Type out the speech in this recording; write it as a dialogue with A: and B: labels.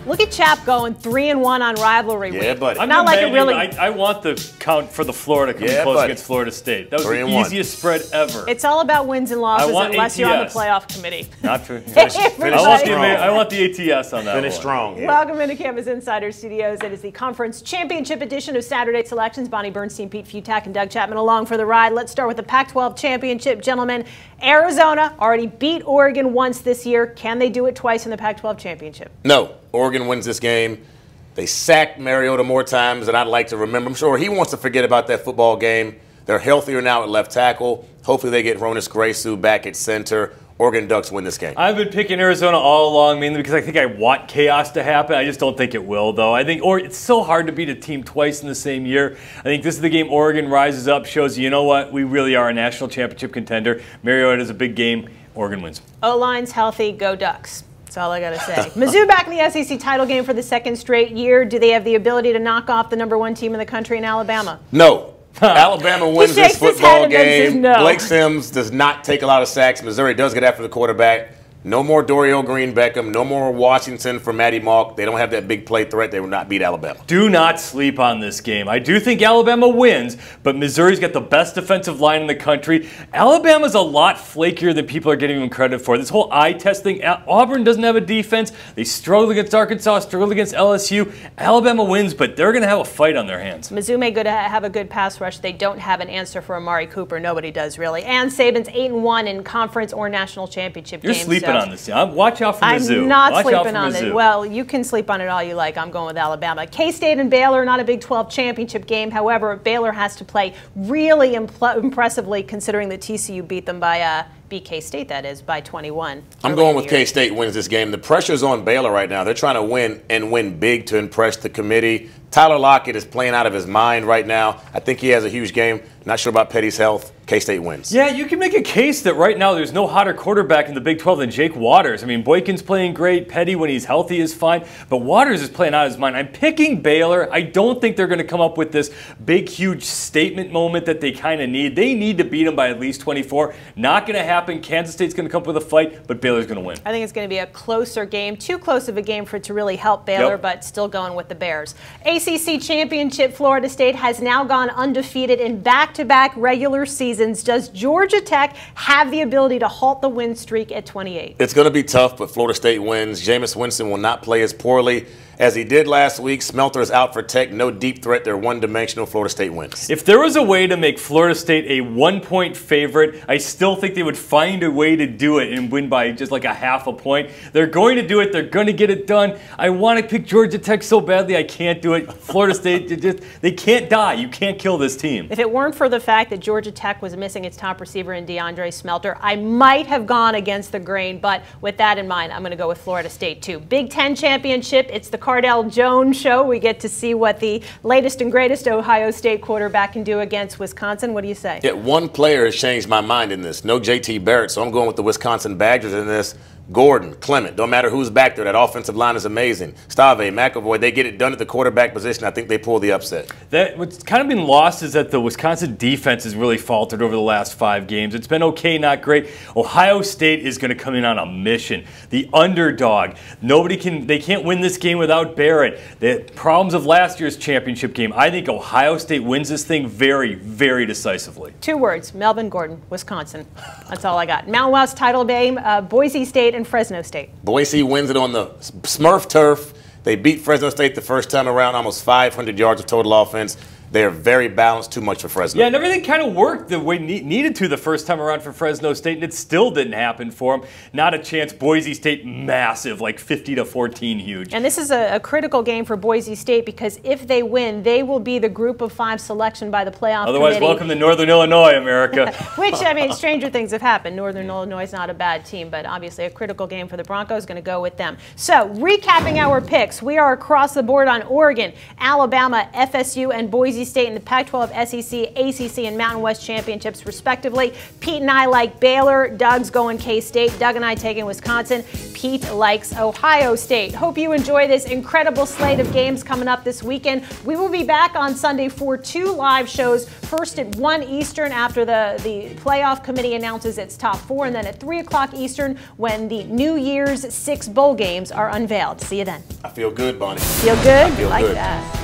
A: Look at Chap going 3-1 on rivalry week.
B: Yeah, buddy.
A: Not like it really.
C: I want the count for the Florida coming close against Florida State. That was the easiest spread ever.
A: It's all about wins and losses unless
C: ATS.
A: you're on the playoff committee.
C: Not true.
A: I
C: want the ATS on that.
B: Finish strong. Yeah.
A: Welcome into Campus Insider Studios. It is the conference championship edition of Saturday Selections. Bonnie Bernstein, Pete Fiutak, and Doug Chapman along for the ride. Let's start with the Pac-12 championship, gentlemen. Arizona already beat Oregon once this year. Can they do it twice in the Pac-12 championship?
B: No. Oregon wins this game. They sacked Mariota more times than I'd like to remember. I'm sure he wants to forget about that football game. They're healthier now at left tackle. Hopefully they get Ronis Gracie back at center. Oregon Ducks win this game.
C: I've been picking Arizona all along, mainly because I think I want chaos to happen. I just don't think it will, though. I think it's so hard to beat a team twice in the same year. I think this is the game Oregon rises up, shows you know what, we really are a national championship contender. Mariota is a big game. Oregon wins. O-line's
A: healthy. Go Ducks. That's all I got to say. Mizzou back in the SEC title game for the second straight year. Do they have the ability to knock off the #1 team in the country in Alabama?
B: No. Alabama wins this football game.
A: No.
B: Blake Sims does not take a lot of sacks. Missouri does get after the quarterback. No more Dorial Green Beckham. No more Washington for Matty Malk. They don't have that big play threat. They will not beat Alabama.
C: Do not sleep on this game. I do think Alabama wins, but Missouri's got the best defensive line in the country. Alabama's a lot flakier than people are getting them credit for. This whole eye test thing, Auburn doesn't have a defense. They struggled against Arkansas, struggled against LSU. Alabama wins, but they're going to have a fight on their hands.
A: Mizzou may have a good pass rush. They don't have an answer for Amari Cooper. Nobody does, really. And Saban's 8-1 in conference or national championship games.
C: You're sleeping on this. Watch out for Mizzou.
A: I'm not sleeping on it. Well, you can sleep on it all you like. I'm going with Alabama. K-State and Baylor, not a Big 12 championship game. However, Baylor has to play really impressively considering that TCU beat them by beat K-State, that is, by 21.
B: I'm going with K-State wins this game. The pressure's on Baylor right now. They're trying to win and win big to impress the committee. Tyler Lockett is playing out of his mind right now. I think he has a huge game. Not sure about Petty's health. K-State wins.
C: Yeah, you can make a case that right now there's no hotter quarterback in the Big 12 than Jake Waters. I mean, Boykin's playing great. Petty, when he's healthy, is fine. But Waters is playing out of his mind. I'm picking Baylor. I don't think they're going to come up with this big, huge statement moment that they kind of need. They need to beat them by at least 24. Not going to happen. Kansas State's going to come up with a fight, but Baylor's going to win.
A: I think it's going to be a closer game. Too close of a game for it to really help Baylor, but still going with the Bears. ACC championship, Florida State has now gone undefeated in back-to-back regular seasons. Does Georgia Tech have the ability to halt the win streak at 28?
B: It's going to be tough, but Florida State wins. Jameis Winston will not play as poorly as he did last week. Smelter is out for Tech. No deep threat. They're one-dimensional. Florida State wins.
C: If there was a way to make Florida State a 1-point favorite, I still think they would find a way to do it and win by just like a half a point. They're going to do it. They're going to get it done. I want to pick Georgia Tech so badly. I can't do it. Florida State, they can't die. You can't kill this team.
A: If it weren't for the fact that Georgia Tech was missing its top receiver in DeAndre Smelter, I might have gone against the grain. But with that in mind, I'm going to go with Florida State, too. Big Ten championship. It's the Cardell Jones show. We get to see what the latest and greatest Ohio State quarterback can do against Wisconsin. What do you say?
B: Yeah, one player has changed my mind in this. No JT Barrett, so I'm going with the Wisconsin Badgers in this. Gordon, Clement, don't matter who's back there. That offensive line is amazing. Stave, McAvoy, they get it done at the quarterback position. I think they pull the upset.
C: What's kind of been lost is that the Wisconsin defense has really faltered over the last 5 games. It's been okay, not great. Ohio State is going to come in on a mission. The underdog. They can't win this game without Barrett. The problems of last year's championship game. I think Ohio State wins this thing very, very decisively.
A: 2 words, Melvin Gordon, Wisconsin. That's all I got. Mountain West title game, Boise State and Fresno State.
B: Boise wins it on the Smurf turf. They beat Fresno State the first time around, almost 500 yards of total offense. They're very balanced, too much for Fresno.
C: Yeah, and everything kind of worked the way it needed to the first time around for Fresno State, and it still didn't happen for them. Not a chance. Boise State, massive, like 50-14 huge.
A: And this is a critical game for Boise State because if they win, they will be the group of 5 selection by the playoff
C: Otherwise,
A: committee.
C: welcome to Northern Illinois, America.
A: Which, I mean, stranger things have happened. Northern Illinois is not a bad team, but obviously a critical game for the Broncos. Going to go with them. So, recapping our picks, we are across the board on Oregon, Alabama, FSU, and Boise State in the Pac-12, SEC, ACC, and Mountain West championships, respectively. Pete and I like Baylor. Doug's going K-State. Doug and I taking Wisconsin. Pete likes Ohio State. Hope you enjoy this incredible slate of games coming up this weekend. We will be back on Sunday for 2 live shows. First at 1 Eastern after the playoff committee announces its top 4, and then at 3 o'clock Eastern when the New Year's 6 bowl games are unveiled. See you then.
B: I feel good, Bonnie.
A: Feel good?
B: I feel
A: like
B: good.
A: that.